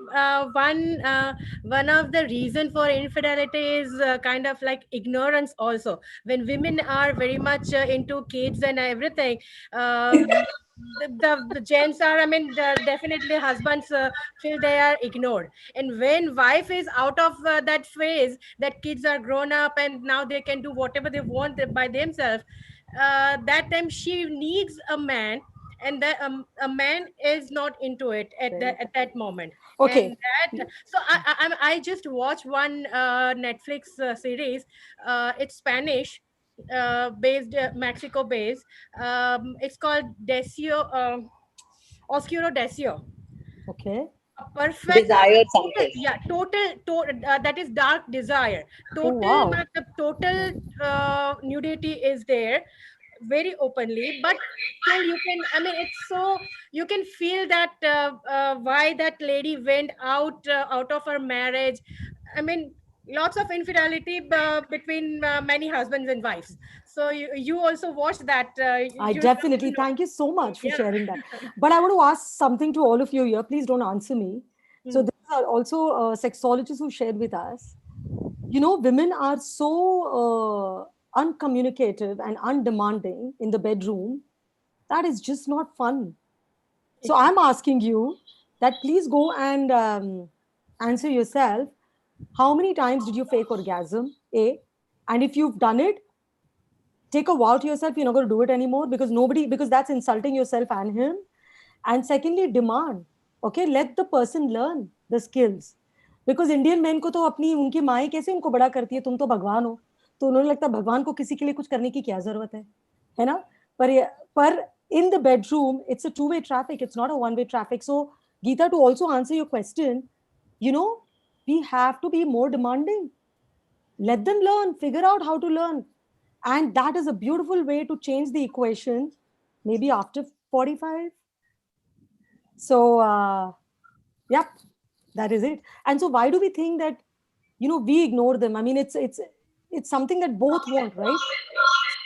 E: one of the reason for infidelity is kind of like ignorance also. When women are very much into kids and everything, the gents are, I mean, definitely husbands feel they are ignored. And when wife is out of that phase, that kids are grown up and now they can do whatever they want by themselves, that time she needs a man, and a man is not into it at that moment.
B: Okay.
E: And that, so I just watched one Netflix series. It's Spanish based, Mexico based. It's called Desio, Oscuro Desio.
B: Okay.
E: A perfect
C: Desired something.
E: that is dark desire.
B: Oh, wow.
E: The total nudity is there very openly, but still you can, I mean, it's so, you can feel that why that lady went out of her marriage. I mean, lots of infidelity between many husbands and wives. So you also watched that.
B: I
E: you
B: definitely,
E: know.
B: thank you so much for
E: Yeah.
B: sharing that. But I want to ask something to all of you here. Please don't answer me. So there are also sexologists who shared with us. You know, women are so uncommunicative and undemanding in the bedroom. That is just not fun. So I'm asking you that please go and answer yourself. How many times did you fake orgasm? A. And if you've done it, take a vow to yourself, you're not going to do it anymore, because that's insulting yourself and him. And secondly, demand. Okay, let the person learn the skills. Because Indian men को तो अपनी उनकी माँ ही कैसे उनको बड़ा करती है, तुम तो भगवान हो, तो उन्होंने लगता है भगवान को किसी के लिए कुछ करने की क्या जरूरत है ना? पर in the bedroom, it's a two-way traffic. It's not a one-way traffic. So Geeta, to also answer your question, you know, we have to be more demanding. Let them learn, figure out how to learn. And that is a beautiful way to change the equation, maybe after 45. So, yep, that is it. And so why do we think that, you know, we ignore them? I mean, it's something that both want, right?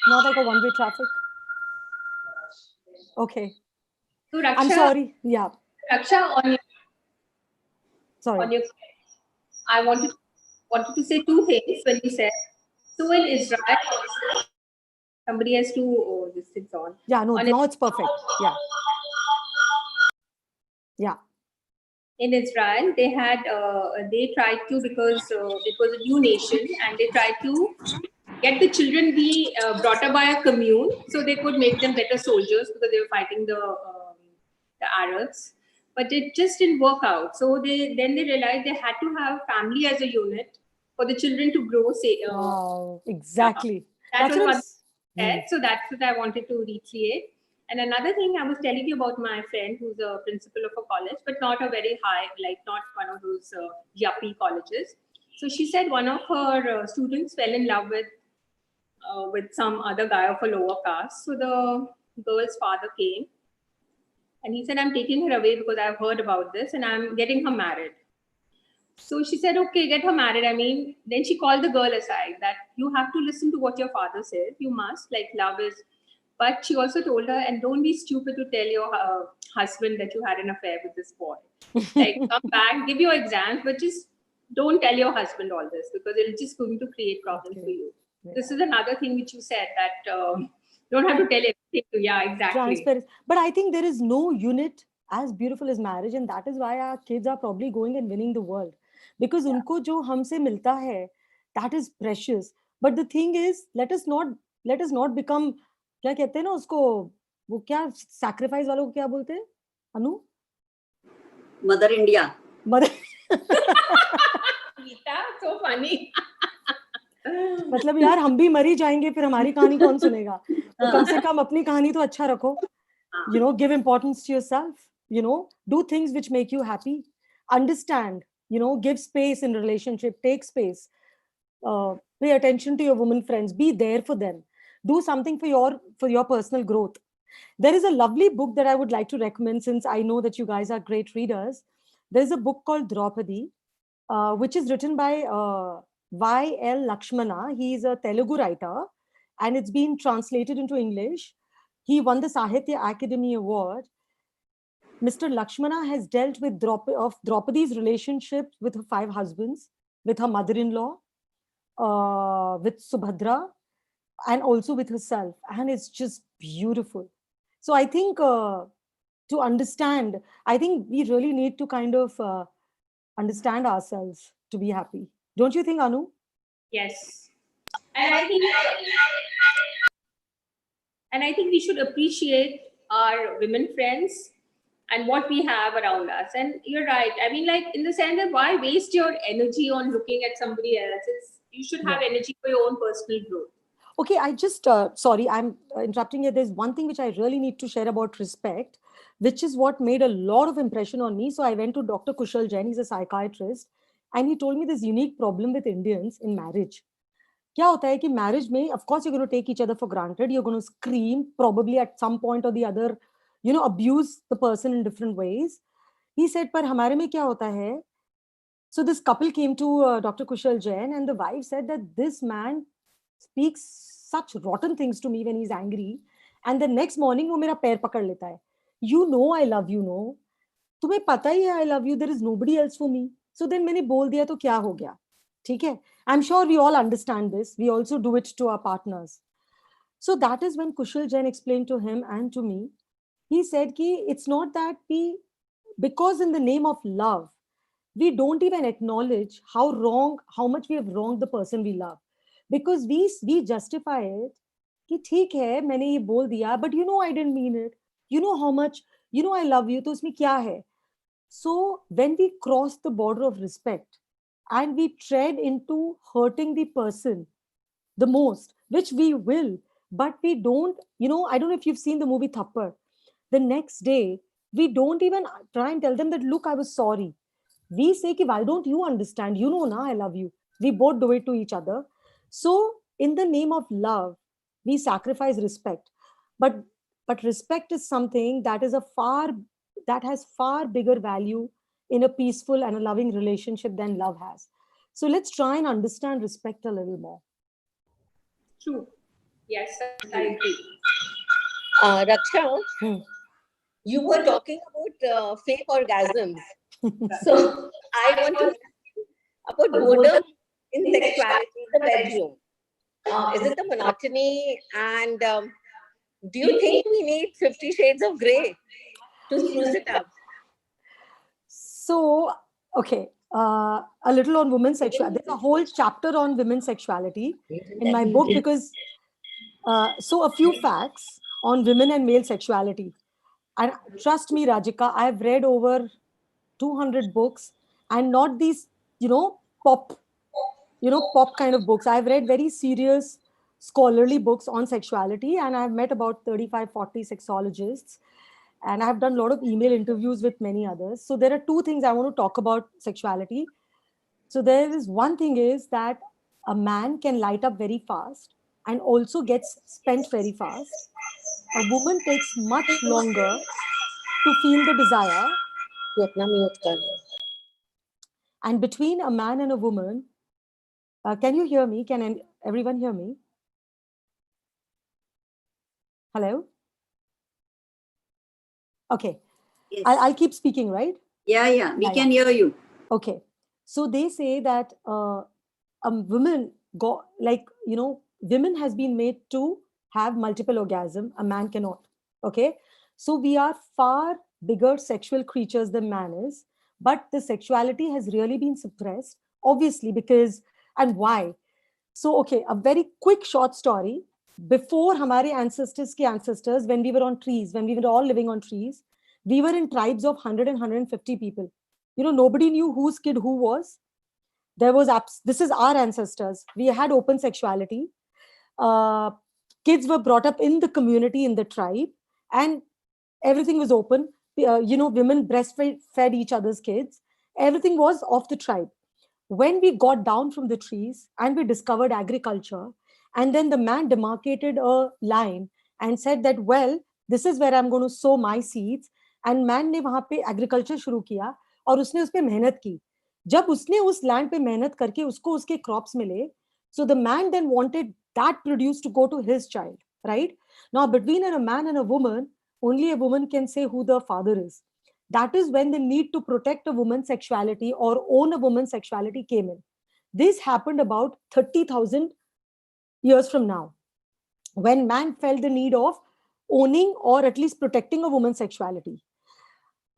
B: Not like a one-way traffic. Okay.
A: So Raksha,
B: I'm sorry. Yeah.
A: Raksha,
B: Sorry.
A: on your, I wanted to say 2 things when you said. So in Israel, somebody has to. Oh, this is on.
B: Yeah. No.
A: On
B: Now it's perfect. Yeah. Yeah.
A: In Israel, they tried to, because it was a new nation, and they tried to get the children be brought up by a commune so they could make them better soldiers, because they were fighting the Arabs. But it just didn't work out. So then they realized they had to have family as a unit for the children to grow.
B: Wow. Exactly.
A: That was
B: what
A: what I said. So that's what I wanted to recreate. And another thing, I was telling you about my friend who's a principal of a college, but not a very high, like not one of those yuppie colleges. So she said one of her students fell in love with some other guy of a lower caste. So the girl's father came and he said, I'm taking her away because I've heard about this and I'm getting her married. So she said, okay, get her married. I mean, then she called the girl aside that you have to listen to what your father says. You must, like, love is. But she also told her, and don't be stupid to tell your husband that you had an affair with this boy. Like, come back, give your exams, but just don't tell your husband all this, because it's just going to create problems for you. Yeah. This is another thing which you said, that don't have to tell everything to. Yeah, exactly.
B: Transparency. But I think there is no unit as beautiful as marriage, and that is why our kids are probably going and winning the world. Because unko jo humse milta hai, that is precious. But the thing is, let us not become, क्या कहते हैं ना उसको, वो क्या sacrifice वालों को क्या बोलते हैं, अनु?
D: Mother India.
B: Mother.
A: So funny.
B: मतलब यार हम भी मर ही जाएंगे, फिर हमारी कहानी कौन सुनेगा? तो कम से कम अपनी कहानी तो अच्छा रखो. You know, give importance to yourself. do things which make you happy. Understand, give space in relationship, take space, pay attention to your women friends, be there for them, do something for your personal growth. There is a lovely book that I would like to recommend, since I know that you guys are great readers. There's a book called Draupadi, which is written by Y.L. Lakshmana. He is a Telugu writer, and it's been translated into English. He won the Sahitya Academy Award. Mr. Lakshmana has dealt with Draupadi's relationship with her 5 husbands, with her mother-in-law, with Subhadra, and also with herself. And it's just beautiful. So I think to understand, I think we really need to kind of understand ourselves to be happy. Don't you think, Anu?
A: Yes. And I think we should appreciate our women friends and what we have around us. And you're right. I mean, like, in the sense that why waste your energy on looking at somebody else? You should have energy for your own personal growth.
B: Okay, I just, sorry, I'm interrupting you. There's one thing which I really need to share about respect, which is what made a lot of impression on me. So I went to Dr. Kushal Jain, he's a psychiatrist, and he told me this unique problem with Indians in marriage. क्या होता है कि marriage में, of course, you're going to take each other for granted. You're going to scream, probably at some point or the other, abuse the person in different ways. He said, पर हमारे में क्या होता है? So this couple came to Dr. Kushal Jain, and the wife said that this man speaks such rotten things to me when he's angry, and the next morning वो मेरा पैर पकड़ लेता है. You know I love you, no? तुम्हें पता ही है I love you. There is nobody else for me. So then मैंने बोल दिया तो क्या हो गया? ठीक है? I'm sure we all understand this. We also do it to our partners. So that is when Kushal Jain explained to him and to me. He said ki it's not that because in the name of love, we don't even acknowledge how much we have wronged the person we love. Because we justify it कि ठीक है मैंने ये बोल दिया, but I didn't mean it. You know how much, I love you, तो उसमें क्या है? So when we cross the border of respect and we tread into hurting the person the most, which we will, but we don't, I don't know if you've seen the movie Thappad. The next day, we don't even try and tell them that, look, I was sorry. We say, ki, why don't you understand? You know, I love you. We both do it to each other. So in the name of love, we sacrifice respect. But respect is something that has far bigger value in a peaceful and a loving relationship than love has. So let's try and understand respect a little more.
A: True. Yes, I agree.
C: Raksha, you were talking about fake orgasms. So I want to ask about boredom in sexuality in the bedroom. Is it the monotony? And do you think we need 50 Shades of Grey to spruce it up?
B: So, okay, a little on women's sexuality. There's a whole chapter on women's sexuality in my book because, so a few facts on women and male sexuality. And trust me, Rajika, I've read over 200 books, and not these, pop kind of books. I've read very serious scholarly books on sexuality, and I've met about 35, 40 sexologists. And I've done a lot of email interviews with many others. So there are 2 things I want to talk about sexuality. So there is one thing is that a man can light up very fast and also gets spent very fast. A woman takes much longer to feel the desire. And between a man and a woman, can you hear me? Can everyone hear me? Hello? Okay.
D: Yes.
B: I'll keep speaking, right?
D: Yeah. We can hear you.
B: Okay. So they say that women women has been made to have multiple orgasm. A man cannot. Okay. So we are far bigger sexual creatures than man is, but the sexuality has really been suppressed, obviously, because, and why? So, okay, a very quick short story. Before hamare ancestors, when we were on trees, when we were all living on trees, we were in tribes of 100 and 150 people. Nobody knew whose kid who was. This is our ancestors. We had open sexuality. Kids were brought up in the community, in the tribe, and everything was open. women breastfed each other's kids. Everything was of the tribe. When we got down from the trees and we discovered agriculture, and then the man demarcated a line and said that, well, this is where I'm going to sow my seeds, and man ने वहां पे agriculture शुरू किया और उसने उस पे मेहनत की. जब उसने उस लैंड पे मेहनत करके उसको उसके क्रॉप्स मिले, so the man then wanted that produce to go to his child, right? Now between a man and a woman, only a woman can say who the father is. That is when the need to protect a woman's sexuality or own a woman's sexuality came in. This happened about 30,000 years from now, when man felt the need of owning or at least protecting a woman's sexuality.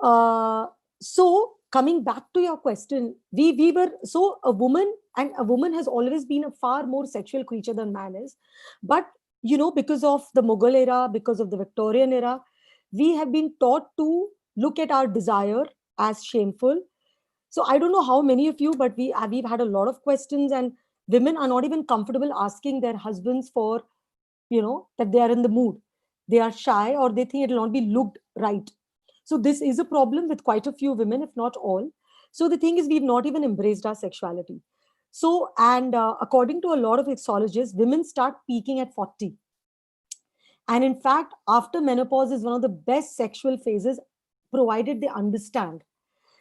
B: So coming back to your question, we were, so a woman has always been a far more sexual creature than man is. But, because of the Mughal era, because of the Victorian era, we have been taught to look at our desire as shameful. So I don't know how many of you, but we've had a lot of questions, and women are not even comfortable asking their husbands for, that they are in the mood. They are shy, or they think it will not be looked right. So this is a problem with quite a few women, if not all. So the thing is, we've not even embraced our sexuality. So, and according to a lot of sexologists, women start peaking at 40. And in fact, after menopause is one of the best sexual phases, provided they understand.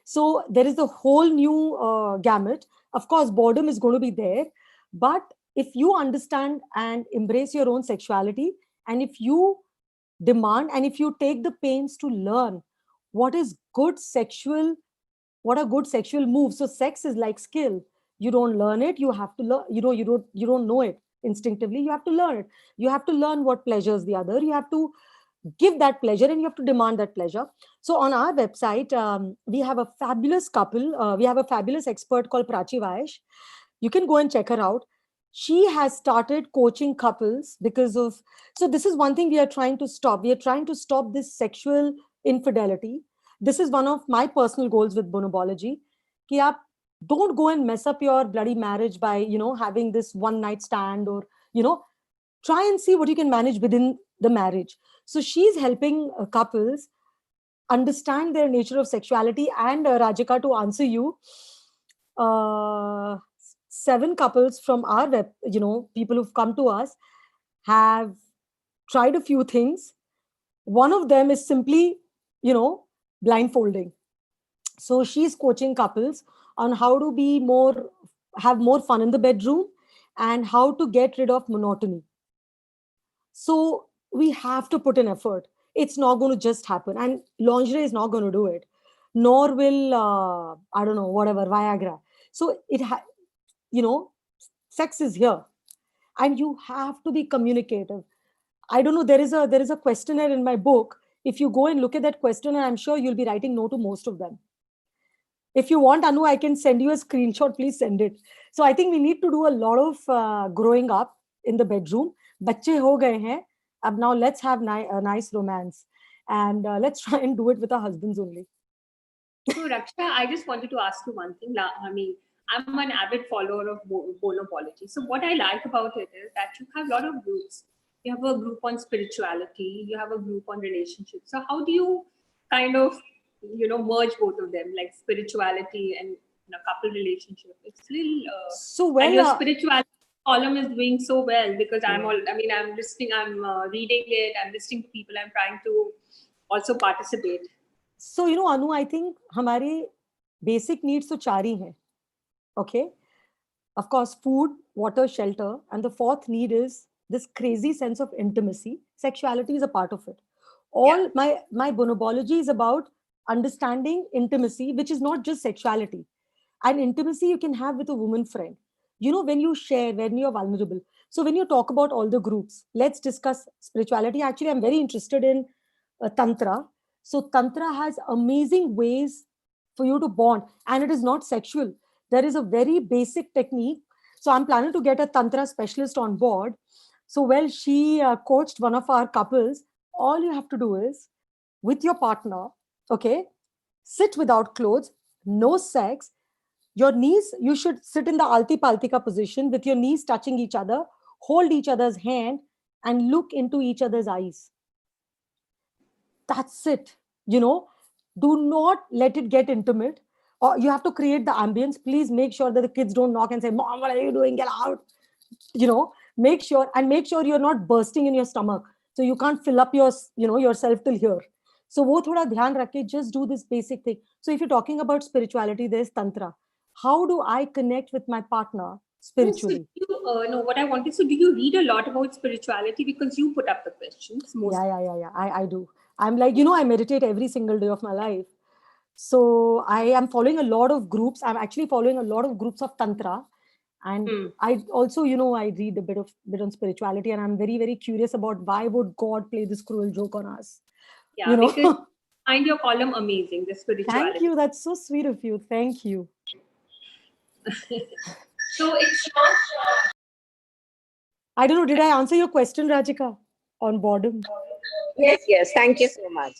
B: So there is a whole new gamut. Of course, boredom is going to be there. But if you understand and embrace your own sexuality, and if you demand and if you take the pains to learn what are good sexual moves. So sex is like skill. You don't learn it, you have to learn. You don't know it instinctively. You have to learn it. You have to learn what pleasures the other. You have to give that pleasure, and you have to demand that pleasure. So on our website, we have a fabulous couple. We have a fabulous expert called Prachi Vayesh. You can go and check her out. She has started coaching couples because of, so this is one thing we are trying to stop. We are trying to stop this sexual infidelity. This is one of my personal goals with bonobology. Ki aap don't go and mess up your bloody marriage by, having this one night stand, or, try and see what you can manage within the marriage. So she's helping couples understand their nature of sexuality. And Rajika, to answer you, 7 couples from our web, people who've come to us have tried a few things. One of them is simply, blindfolding. So she's coaching couples on how to have more fun in the bedroom, and how to get rid of monotony. So we have to put in effort. It's not going to just happen. And lingerie is not going to do it. Nor will, I don't know, whatever, Viagra. So sex is here. And you have to be communicative. I don't know, there is a questionnaire in my book. If you go and look at that questionnaire, I'm sure you'll be writing no to most of them. If you want, Anu, I can send you a screenshot. Please send it. So I think we need to do a lot of growing up in the bedroom. Bacche ho gaye hain. Ab now let's have a nice romance. And let's try and do it with our husbands only.
A: So Raksha, I just wanted to ask you one thing. I mean, I'm an avid follower of bonobology. So what I like about it is that you have a lot of groups. You have a group on spirituality. You have a group on relationships. So how do you kind of, merge both of them, like spirituality and couple relationship? It's little.
B: So well,
A: and your spirituality column is doing so well, because I'm listening. I'm reading it. I'm listening to people. I'm trying to also participate.
B: So, Anu, I think हमारे basic needs तो 4 ही हैं. Okay. Of course, food, water, shelter. And the 4th need is this crazy sense of intimacy. Sexuality is a part of it. My bonobology is about understanding intimacy, which is not just sexuality. And intimacy you can have with a woman friend. When you share, when you're vulnerable. So when you talk about all the groups, let's discuss spirituality. Actually, I'm very interested in Tantra. So Tantra has amazing ways for you to bond, and it is not sexual. There is a very basic technique. So I'm planning to get a Tantra specialist on board. So, well, she coached one of our couples. All you have to do is, with your partner, okay, sit without clothes, no sex. Your knees, you should sit in the Alti Paltika position with your knees touching each other, hold each other's hand, and look into each other's eyes. That's it. Do not let it get intimate, or you have to create the ambience. Please make sure that the kids don't knock and say, "Mom, what are you doing? Get out." Make sure you're not bursting in your stomach. So you can't fill up yourself till here. So wo thoda dhyan rakh ke, just do this basic thing. So if you're talking about spirituality, there's Tantra. How do I connect with my partner spiritually?
A: No, what I wanted, so do you read a lot about spirituality? Because you put up the questions most.
B: Yeah. I do. I'm like, I meditate every single day of my life. So I am following a lot of groups. I'm actually following a lot of groups of Tantra. And I also, I read a bit on spirituality, and I'm very, very curious about why would God play this cruel joke on us?
A: Yeah, because I find your column amazing, the spirituality.
B: Thank you. That's so sweet of you. Thank you.
A: So it's
B: I don't know. Did I answer your question, Rajika, on boredom?
C: Yes. Thank you so much.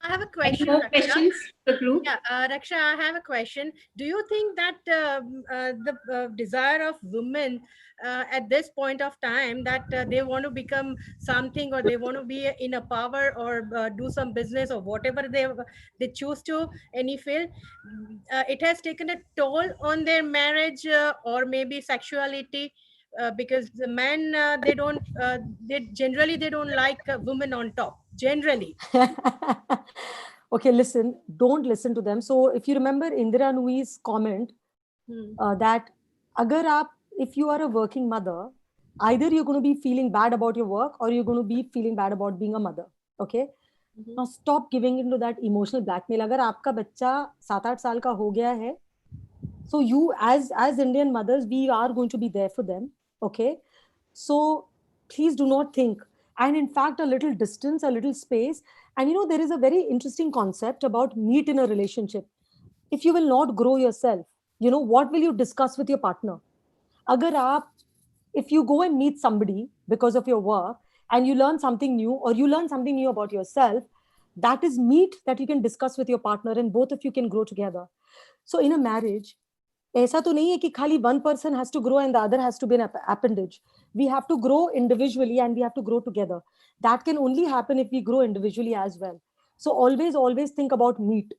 E: I have a question.
A: more
E: Raksha.
A: questions, the group?
E: Yeah, Raksha, I have a question. Do you think that the desire of women at this point of time, that they want to become something, or they want to be in a power, or do some business, or whatever they choose to, any field, it has taken a toll on their marriage, or maybe sexuality? Because the men, they generally they don't like women on top generally.
B: Okay, listen, don't listen to them. So if you remember Indira Nui's comment, that if you are a working mother, either you're going to be feeling bad about your work, or you're going to be feeling bad about being a mother. Okay. Now stop giving into that emotional blackmail. अगर आपका बच्चा 7-8 साल का हो गया है, so you as Indian mothers, we are going to be there for them. Okay. So please do not think. And in fact, a little distance, a little space. And there is a very interesting concept about meat in a relationship. If you will not grow yourself, what will you discuss with your partner? If you go and meet somebody because of your work, and you learn something new, or you learn something new about yourself, that is meat that you can discuss with your partner, and both of you can grow together. So in a marriage, ऐसा तो नहीं है कि खाली one person has to grow and the other has to be an appendage. We have to grow individually, and we have to grow together. That can only happen if we grow individually as well. So always think about meat.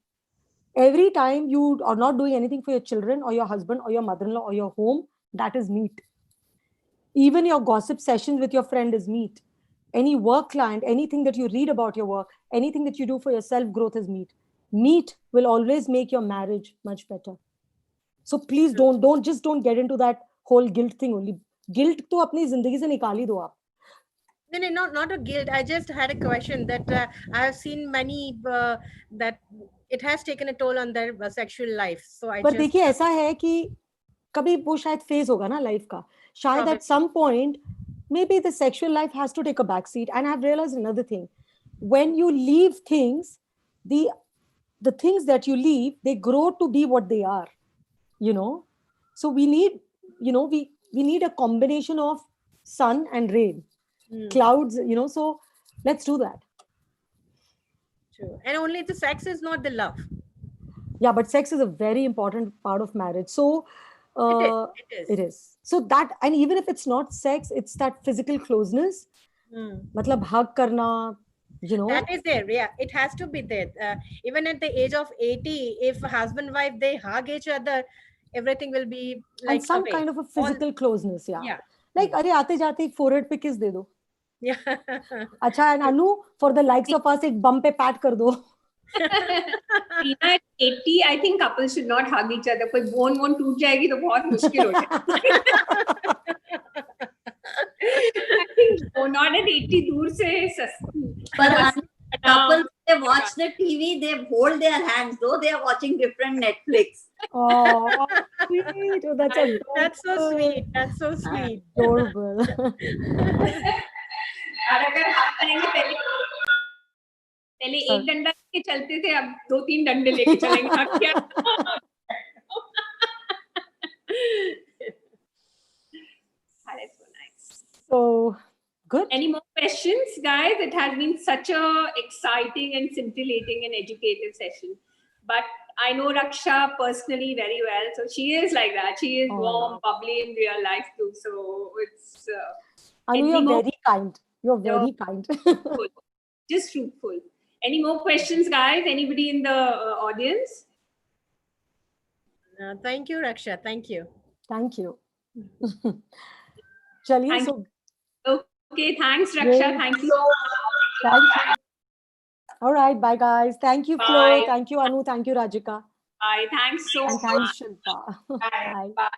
B: Every time you are not doing anything for your children, or your husband, or your mother-in-law, or your home, that is meat. Even your gossip sessions with your friend is meat. Any work client, anything that you read about your work, anything that you do for your self-growth is meat. Meat will always make your marriage much better. So please don't get into that whole guilt thing only. Guilt to apni zindagi se nikal hi do aap.
E: No, not a guilt. I just had a question that I have seen many that it has taken a toll on their sexual life. So I
B: पर
E: just
B: देखिए ऐसा है कि कभी वो शायद phase होगा ना लाइफ का. शायद at some point maybe the sexual life has to take a back seat. And I've realized another thing. When you leave things, the things that you leave, they grow to be what they are. So we need we need a combination of sun and rain, clouds, so let's do that.
E: True. And only the sex is not the love.
B: Yeah, but sex is a very important part of marriage. So
E: it is.
B: So that, and even if it's not sex, it's that physical closeness. Matlab hug karna,
E: That is there. Yeah, it has to be there. Even at the age of 80, if husband and wife they hug each other, everything will be like
B: and some
E: away.
B: kind of a physical closeness.
E: Yeah.
B: Like अरे आते जाते एक forehead पे kiss दे दो.
E: Yeah.
B: अच्छा, and Anu, for the likes of us, एक bum पे pat कर दो.
A: At 80, I think couples should not hug each other. कोई bone won't टूट जाएगी तो बहुत मुश्किल हो जाएगा. I think not at 80 दूर से
D: But couples, they watch the TV, they hold their hands, though they are watching different Netflix.
B: Oh, sweet. Oh,
E: that's so sweet. That's so sweet.
B: Adorable.
A: और अगर हाथ करेंगे पहले एक डंडा लेके चलते थे, अब 2-3 डंडे लेके चलेंगे. That's so nice.
B: So good.
A: Any more questions, guys? It has been such a exciting and scintillating and educative session. But I know Raksha personally very well, so she is like that. She is warm, bubbly in real life too. So it's.
B: Anu, you're very kind. You're very kind.
A: Just fruitful. Any more questions, guys? Anybody in the audience?
E: Thank you, Raksha. Thank you.
B: Thank you. Chaliye,
A: Thank
B: so
A: Okay, thanks, Raksha.
B: Great.
A: Thank you so much.
B: thank you. All right, bye guys. Thank you, Flo.
A: Bye.
B: Thank you, Anu. Thank you, Rajika.
A: Bye. Thanks so
B: And
A: much.
B: thanks, Shilpa.
A: Bye.
B: Bye.
A: Bye.